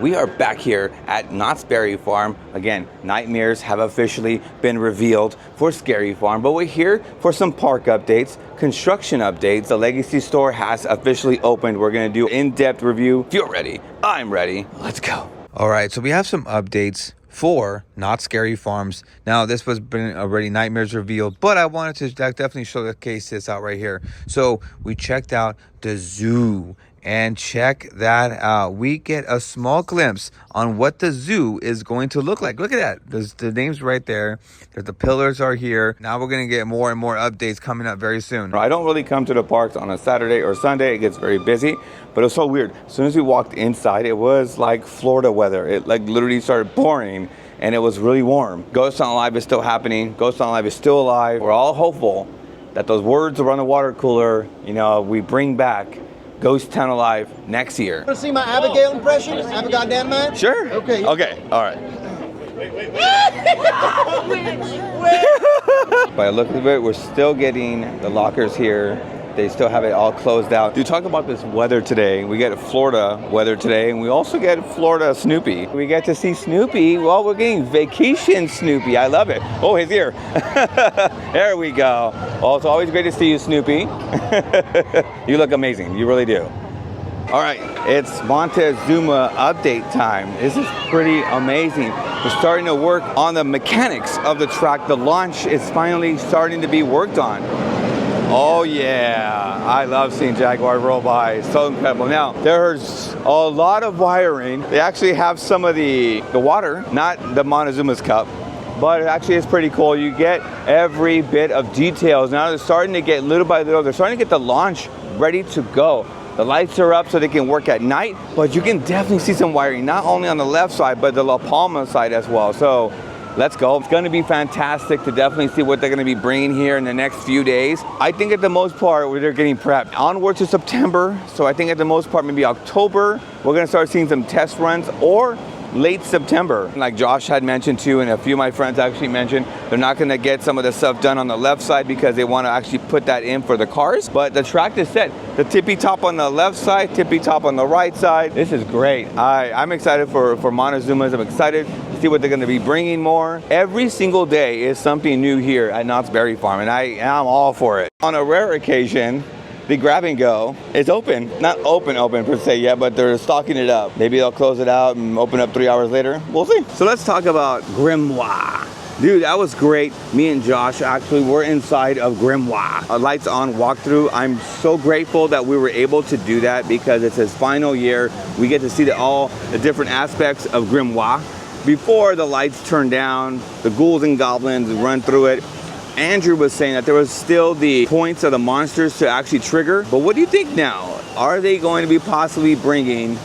We are back here at Knott's Berry Farm. Again, nightmares have officially been revealed for Scary Farm, but we're here for some park updates, construction updates. The Legacy store has officially opened. We're gonna do in-depth review. If you're ready, I'm ready. Let's go. All right, so we have some updates for Knott's Scary Farms. Now, this was been already nightmares revealed, but I wanted to definitely showcase this out right here. So we checked out the zoo. And check that out. We get a small glimpse on what the zoo is going to look like. Look at that. There's the name's right there. The pillars are here. Now we're going to get more and more updates coming up very soon. I don't really come to the parks on a Saturday or Sunday. It gets very busy, but it was so weird. As soon as we walked inside, it was like Florida weather. It like literally started pouring and it was really warm. Ghost Hunt Live is still happening. Ghost Hunt Live is still alive. We're all hopeful that those words around the water cooler, you know, we bring back Ghost Town Alive next year. Want to see my Abigail impression? Have a goddamn mind? Sure. Okay. Okay. All right. By the look of it, we're still getting the lockers here. They still have it all closed out. You talk about this weather today. We get Florida weather today, and we also get Florida Snoopy. We get to see Snoopy. Well, we're getting vacation Snoopy. I love it. Oh, he's here. There we go. Well, it's always great to see you, Snoopy. You look amazing. You really do. All right, it's MonteZOOMa update time. This is pretty amazing. We're starting to work on the mechanics of the track. The launch is finally starting to be worked on. Oh yeah, I love seeing Jaguar roll by. It's so incredible. Now, there's a lot of wiring. They actually have some of the water, not the MonteZOOMa's cup, but it actually is pretty cool. You get every bit of details. Now they're starting to get little by little, they're starting to get the launch ready to go. The lights are up so they can work at night, but you can definitely see some wiring, not only on the left side, but the La Palma side as well. So let's go. It's going to be fantastic to definitely see what they're going to be bringing here in the next few days. I think at the most part, they're getting prepped. Onward to September, so I think at the most part, maybe October, we're going to start seeing some test runs, or late September. Like Josh had mentioned too, and a few of my friends actually mentioned, they're not going to get some of the stuff done on the left side because they want to actually put that in for the cars. But the track is set. The tippy top on the left side, tippy top on the right side. This is great. I'm excited for MonteZOOMa's. I'm excited to see what they're going to be bringing more. Every single day is something new here at Knott's Berry Farm, and I'm all for it. On a rare occasion, the grab and go is open. Not open per se yet, but they're stocking it up. Maybe they'll close it out and open up 3 hours later. We'll see. So let's talk about Grimoire. Dude, that was great. Me and Josh actually were inside of Grimoire. A lights on walkthrough. I'm so grateful that we were able to do that because it's his final year. We get to see all the different aspects of Grimoire. Before the lights turn down, the ghouls and goblins run through it. Andrew was saying that there was still the points of the monsters to actually trigger. But what do you think now? Are they going to be possibly bringing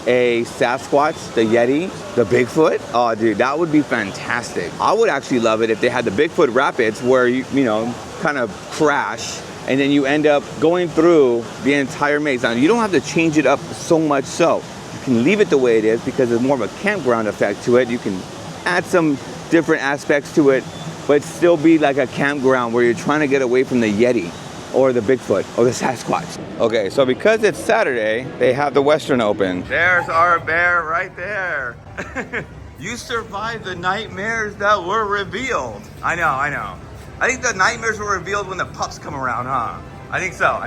a Sasquatch, the Yeti, the Bigfoot? Oh, dude, that would be fantastic. I would actually love it if they had the Bigfoot Rapids where you know, kind of crash and then you end up going through the entire maze. Now, you don't have to change it up so much so. You can leave it the way it is because there's more of a campground effect to it. You can add some different aspects to it, but still be like a campground where you're trying to get away from the Yeti or the Bigfoot or the Sasquatch. Okay, so because it's Saturday, they have the Western open. There's our bear right there. You survived the nightmares that were revealed. I know. I think the nightmares were revealed when the pups come around, huh? I think so.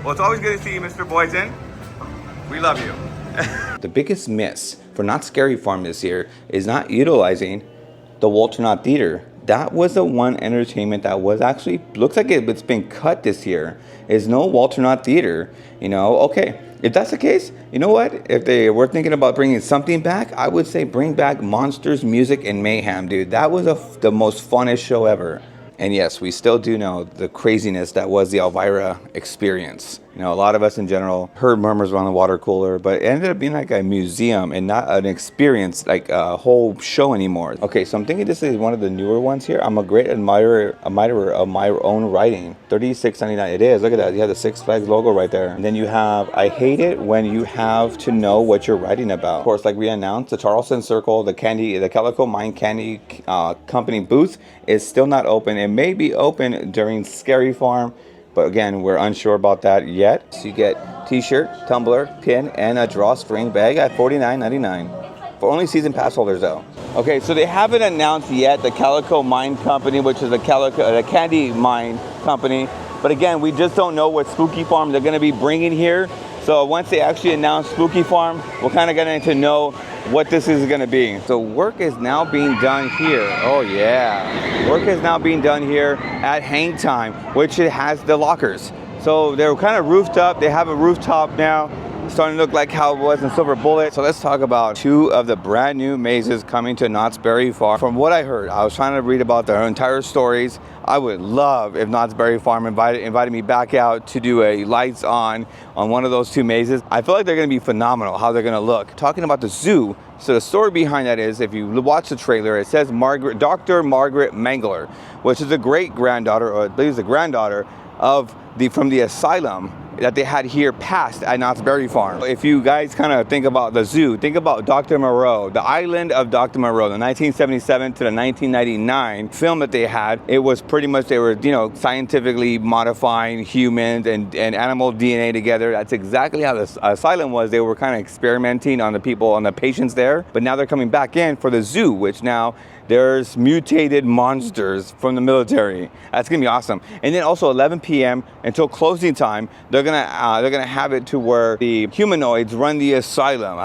Well, it's always good to see you, Mr. Boyson. We love you. The biggest miss for Knott's Scary Farm this year is not utilizing the Walter Knott Theater. That was the one entertainment that was actually, looks like it's been cut this year, is no Walter Knott Theater. You know, okay, if that's the case, you know what? If they were thinking about bringing something back, I would say bring back Monsters, Music, and Mayhem, dude. That was the most funnest show ever. And yes, we still do know the craziness that was the Elvira experience. You know, a lot of us in general heard murmurs around the water cooler, but it ended up being like a museum and not an experience, like a whole show anymore. Okay, so I'm thinking this is one of the newer ones here. I'm a great admirer of my own writing. $36.99. It is. Look at that. You have the Six Flags logo right there. And then you have, I hate it when you have to know what you're writing about. Of course, like we announced, the Charleston Circle, the Calico Mine Candy Company booth is still not open. It may be open during Scary Farm, but again, we're unsure about that yet. So you get t-shirt, tumbler, pin, and a drawstring bag at $49.99 for only season pass holders though. Okay, so they haven't announced yet the Calico Mine Company, which is the candy mine company. But again, we just don't know what spooky farm they're going to be bringing here. So once they actually announce spooky farm, we're kind of getting to know what this is going to be. So work is now being done here. Oh yeah, work is now being done here at Hang Time, which it has the lockers. So they're kind of roofed up. They have a rooftop now, starting to look like how it was in Silver Bullet. So let's talk about two of the brand new mazes coming to Knott's Berry Farm. From what I heard, I was trying to read about their entire stories. I would love if Knott's Berry Farm invited me back out to do a lights on one of those two mazes. I feel like they're going to be phenomenal, how they're going to look. Talking about the zoo, so the story behind that is, if you watch the trailer, it says Dr. Margaret Mangler, which is a great-granddaughter, or I believe is the granddaughter of from the asylum that they had here passed at Knott's Berry Farm. If you guys kind of think about the zoo, think about Dr. Moreau, the island of Dr. Moreau, the 1977 to the 1999 film that they had. It was pretty much, they were, you know, scientifically modifying humans and animal DNA together. That's exactly how the asylum was. They were kind of experimenting on the people, on the patients there. But now they're coming back in for the zoo, which now there's mutated monsters from the military. That's gonna be awesome. And then also 11 p.m. until closing time, they're gonna have it to where the humanoids run the asylum.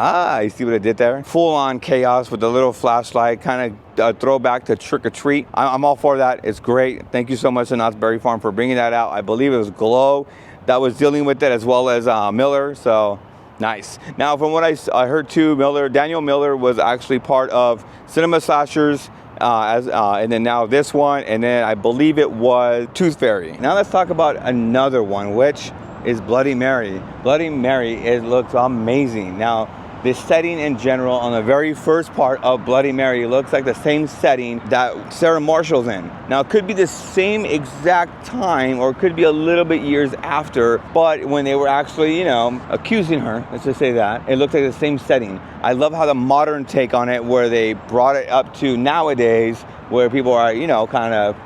You see what I did there? Full on chaos with a little flashlight, kind of throwback to Trick or Treat. I'm all for that. It's great. Thank you so much to Knott's Berry Farm for bringing that out. I believe it was Glow that was dealing with it, as well as Miller. So nice. Now, from what I heard too, Daniel Miller was actually part of Cinema Slashers, and then now this one, and then I believe it was Tooth Fairy. Now let's talk about another one, which is Bloody Mary. Bloody Mary, it looks amazing. Now, the setting in general on the very first part of Bloody Mary looks like the same setting that Sarah Marshall's in. Now, it could be the same exact time, or it could be a little bit years after, but when they were actually, you know, accusing her, let's just say that, it looks like the same setting. I love how the modern take on it, where they brought it up to nowadays, where people are, you know, kind of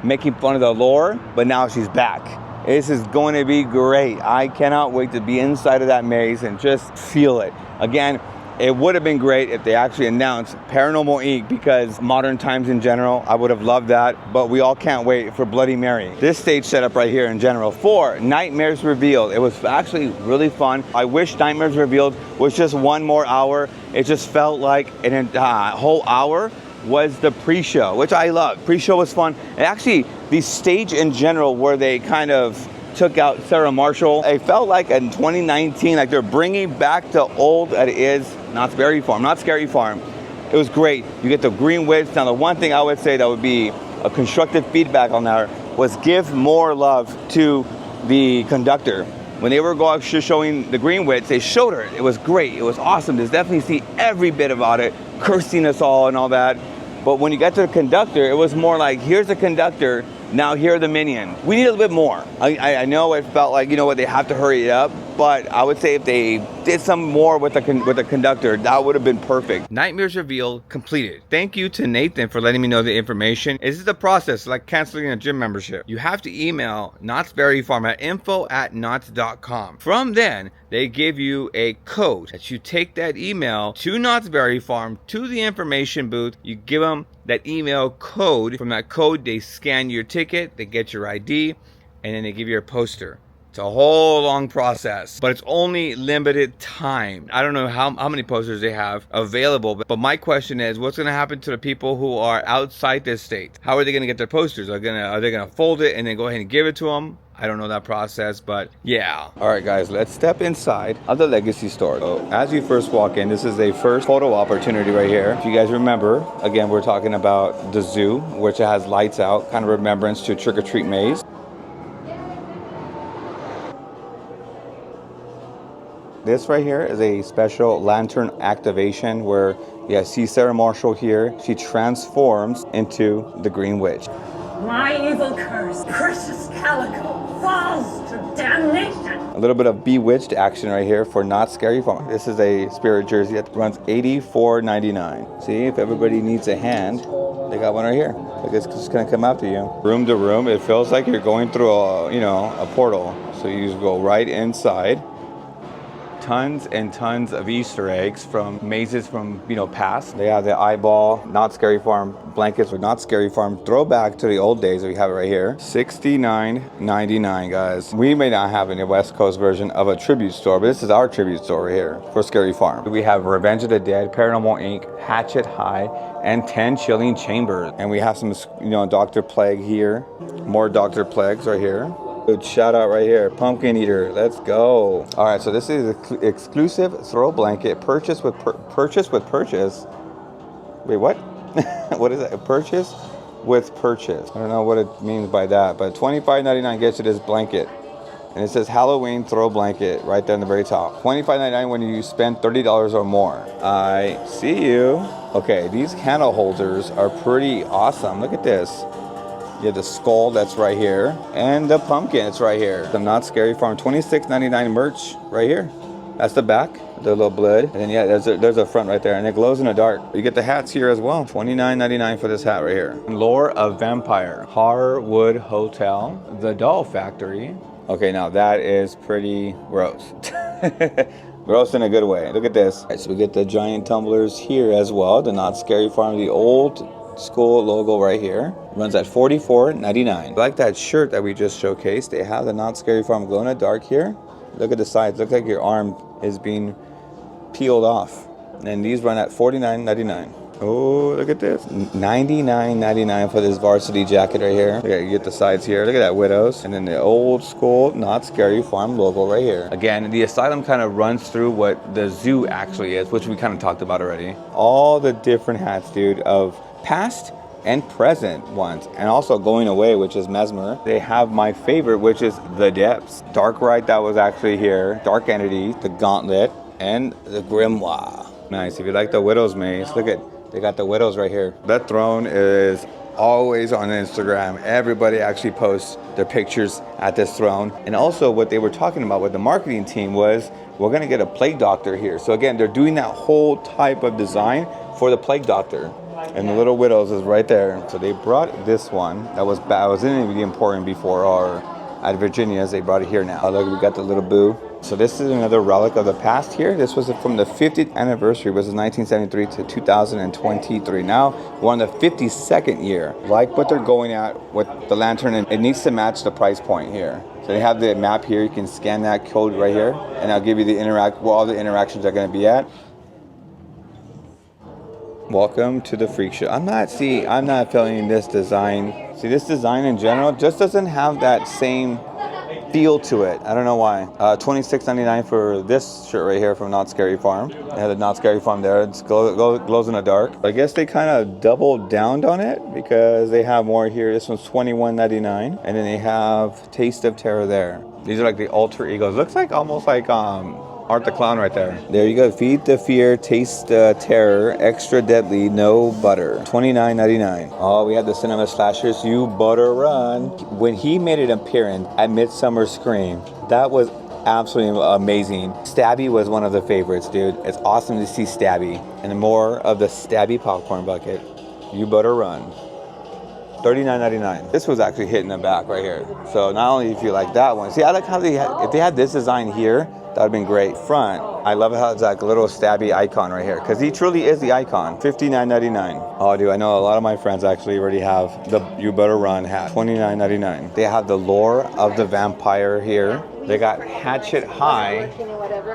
making fun of the lore, but now she's back. This is going to be great. I cannot wait to be inside of that maze and just feel it. Again, it would have been great if they actually announced Paranormal Inc., because modern times in general, I would have loved that, but we all can't wait for Bloody Mary. This stage setup right here in general for Nightmares Revealed. It was actually really fun. I wish Nightmares Revealed was just one more hour. It just felt like an whole hour was the pre-show, which I love. Pre-show was fun. And actually, the stage in general, where they kind of took out Sarah Marshall, it felt like in 2019, like they're bringing back the old that is Knott's Berry Farm, not Scary Farm. It was great. You get the green widths. Now, the one thing I would say that would be a constructive feedback on that was give more love to the conductor. When they were showing the green widths, they showed her. It was great. It was awesome. There's definitely see every bit about it, cursing us all and all that. But when you got to the conductor, it was more like, here's the conductor, now here are the minions. We need a little bit more. I know it felt like, you know what, they have to hurry it up, but I would say if they did some more with the conductor, that would have been perfect. Nightmares Revealed completed. Thank you to Nathan for letting me know the information. This is the process, like canceling a gym membership. You have to email Knott's Berry Farm at info@knotts.com. From then, they give you a code that you take that email to Knott's Berry Farm, to the information booth. You give them that email code. From that code, they scan your ticket, they get your ID, and then they give you a poster. It's a whole long process, but it's only limited time. I don't know how many posters they have available, but my question is, what's going to happen to the people who are outside this state? How are they going to get their posters? Are they going to fold it and then go ahead and give it to them? I don't know that process, but yeah. All right, guys, let's step inside of the Legacy store. So as you first walk in, this is a first photo opportunity right here. If you guys remember, again, we're talking about the zoo, which has lights out, kind of remembrance to Trick or Treat Maze. This right here is a special lantern activation where you see Sarah Marshall here. She transforms into the Green Witch. My evil curse, precious Calico, falls to damnation. A little bit of Bewitched action right here for Knott's Scary Farm. This is a spirit jersey that runs $84.99. See, if everybody needs a hand, they got one right here. Like it's just gonna come after you. Room to room, it feels like you're going through a portal. So you just go right inside. Tons and tons of Easter eggs from mazes from past. They have the eyeball, Not Scary Farm blankets with Not Scary Farm throwback to the old days. We have it right here. $69.99, guys. We may not have any West Coast version of a tribute store, but this is our tribute store right here for Scary Farm. We have Revenge of the Dead, Paranormal Inc., Hatchet High, and 10 Chilling Chambers. And we have some Dr. Plague here. More Dr. Plagues right here. Good shout out right here, Pumpkin Eater. Let's go. All right, so this is an exclusive throw blanket purchase with purchase. Wait, what? What is that? Purchase with purchase. I don't know what it means by that, but $25.99 gets you this blanket, and it says Halloween throw blanket right there in the very top. $25.99 when you spend $30 or more. I see you. Okay, these candle holders are pretty awesome. Look at this. You have the skull that's right here, and the pumpkin, it's right here. The Not Scary Farm, $26.99 merch right here. That's the back, the little blood. And then yeah, there's a front right there, and it glows in the dark. You get the hats here as well. $29.99 for this hat right here. Lore of Vampire, Harwood Hotel, The Doll Factory. Okay, now that is pretty gross. Gross in a good way. Look at this. All right, so we get the giant tumblers here as well. The Not Scary Farm, the old school logo right here. Runs at $44.99. I like that shirt that we just showcased. They have the Not Scary Farm glow in the dark here. Look at the sides. Looks like your arm is being peeled off. And these run at $49.99. Oh, look at this. $99.99 for this varsity jacket right here. Okay, you get the sides here. Look at that, Widows. And then the old school Not Scary Farm logo right here. Again, the asylum kind of runs through what the zoo actually is, which we kind of talked about already. All the different hats, dude, of past and present ones, and also going away, which is Mesmer. They have my favorite, which is the Depths. Dark Ride that was actually here, Dark Entity, the Gauntlet, and the Grimoire. Nice. If you like the Widow's Maze, look at, they got the Widows right here. That throne is always on Instagram. Everybody actually posts their pictures at this throne. And also what they were talking about with the marketing team was, we're gonna get a plague doctor here. So again, they're doing that whole type of design for the plague doctor. And the little Widows is right there. So they brought this one that was in the Emporium before, or at Virginia's. They brought it here now. Look, we got the little boo. So this is another relic of the past here. This was from the 50th anniversary, which was 1973 to 2023. Now we're on the 52nd year. Like what they're going at with the lantern, and it needs to match the price point here. So they have the map here. You can scan that code right here, and I'll give you the where all the interactions are going to be at. Welcome to the freak show. I'm not feeling this design. See, this design in general just doesn't have that same feel to it. I don't know why. $26.99 for this shirt right here from Not Scary Farm. They have the Not Scary Farm there. It glows in the dark. I guess they kind of doubled down on it because they have more here. This one's $21.99, and then they have Taste of Terror there. These are like the alter egos. Looks like almost like Art the Clown right there. There you go. Feed the Fear, Taste the Terror, Extra Deadly, No Butter. $29.99. Oh, we had the Cinema Slashers, You Butter Run. When he made an appearance at Midsummer Scream, that was absolutely amazing. Stabby was one of the favorites, dude. It's awesome to see Stabby. And more of the Stabby popcorn bucket. You Butter Run. $39.99. This was actually hitting the back right here. So not only if you like that one. See, I like how if they had this design here, that would have been great. Front, I love how it's like a little Stabby icon right here, because he truly is the icon. $59.99. Oh, dude, I know a lot of my friends actually already have the You Better Run hat. $29.99. They have the Lore of the Vampire here. They got Hatchet High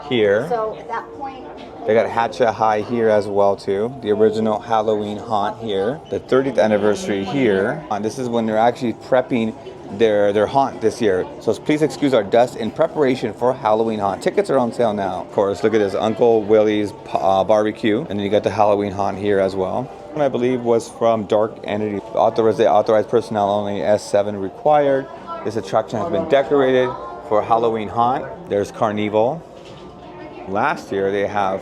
here. So at that point, they got Hatchet High here as well too. The original Halloween haunt here. The 30th anniversary here. And this is when they're actually prepping their haunt this year. So please excuse our dust in preparation for Halloween haunt. Tickets are on sale now. Of course, look at this, Uncle Willie's barbecue. And then you got the Halloween haunt here as well. I believe was from Dark Entity. Authorized personnel only, S7 required. This attraction has been decorated for Halloween haunt. There's Carnival. Last year they have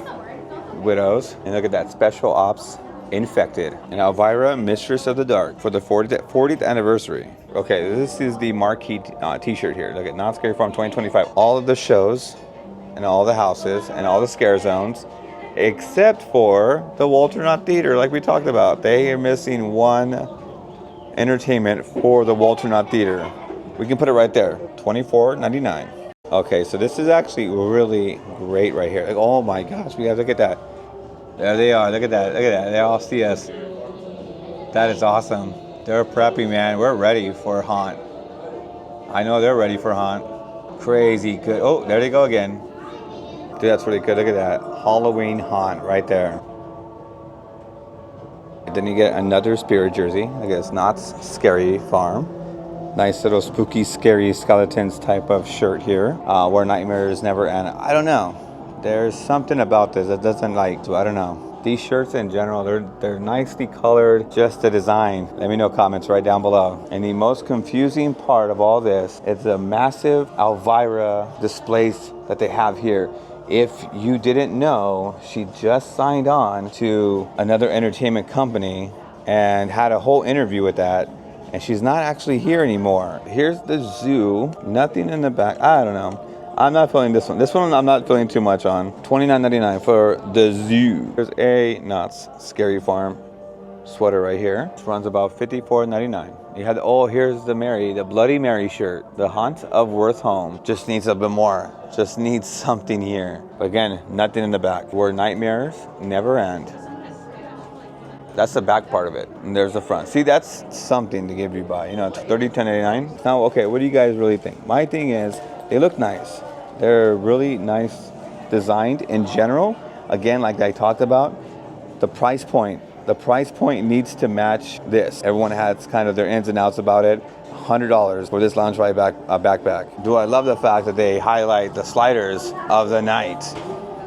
Widows. And look at that, Special Ops Infected. And Elvira, Mistress of the Dark for the 40th anniversary. Okay, this is the marquee t-shirt here. Look at Not Scary Farm 2025. All of the shows and all the houses and all the scare zones, except for the Walter Knott Theater, like we talked about. They are missing one entertainment for the Walter Knott Theater. We can put it right there, $24.99. Okay, so this is actually really great right here. Like, oh my gosh, we gotta look at that. There they are, look at that, look at that. They all see us. That is awesome. They're prepping, man. We're ready for Haunt. I know they're ready for Haunt. Crazy good. Oh, there they go again. Dude, that's really good. Look at that. Halloween Haunt right there. And then you get another spirit jersey. I guess Knott's Scary Farm. Nice little spooky, scary skeletons type of shirt here. Where nightmares never end. I don't know. There's something about this that doesn't like, so I don't know. These shirts in general, they're nicely colored, just the design. Let me know comments right down below. And the most confusing part of all this is the massive Elvira displays that they have here. If you didn't know, she just signed on to another entertainment company and had a whole interview with that. And she's not actually here anymore. Here's the zoo. Nothing in the back. I don't know. I'm not feeling this one. This one I'm not feeling too much on. $29.99 for the zoo. There's a Knott's Scary Farm sweater right here. This runs about $54.99. You had, oh, here's the Mary, the Bloody Mary shirt. The Haunt of Worth Home. Just needs a bit more. Just needs something here. But again, nothing in the back. Where nightmares never end. That's the back part of it, and there's the front. See, that's something to give you by, you know, $30.99. Now, okay, what do you guys really think? My thing is, they look nice. They're really nice designed in general. Again, like I talked about, the price point. The price point needs to match this. Everyone has kind of their ins and outs about it. $100 for this loungewear backpack. Do I love the fact that they highlight the sliders of the night?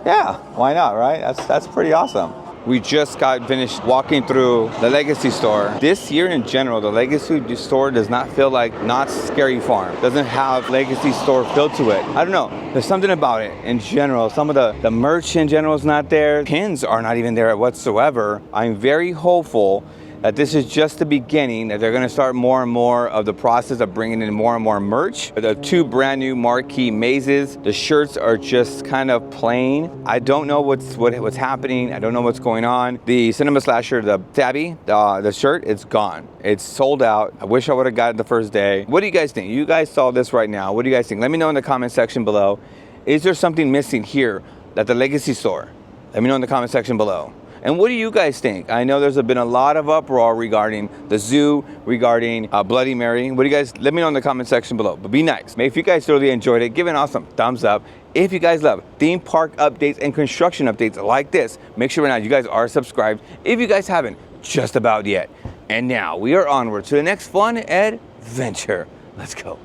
Yeah, why not, right? That's pretty awesome. We just got finished walking through the Legacy store. This year in general, the Legacy store does not feel like Knott's Scary Farm. Doesn't have Legacy store feel to it. I don't know. There's something about it in general. Some of the merch in general is not there. Pins are not even there whatsoever. I'm very hopeful that this is just the beginning, that they're gonna start more and more of the process of bringing in more and more merch. The 2 brand new marquee mazes. The shirts are just kind of plain. I don't know what's happening. I don't know what's going on. The Cinema Slasher, the Tabby, the shirt, it's gone. It's sold out. I wish I would have got it the first day. What do you guys think? You guys saw this right now. What do you guys think? Let me know in the comment section below. Is there something missing here at the Legacy store? Let me know in the comment section below. And what do you guys think? I know there's been a lot of uproar regarding the zoo, regarding Bloody Mary. What do you guys, let me know in the comment section below. But be nice. If you guys really enjoyed it, give it an awesome thumbs up. If you guys love theme park updates and construction updates like this, make sure right now you guys are subscribed. If you guys haven't, just about yet. And now we are onward to the next fun adventure. Let's go.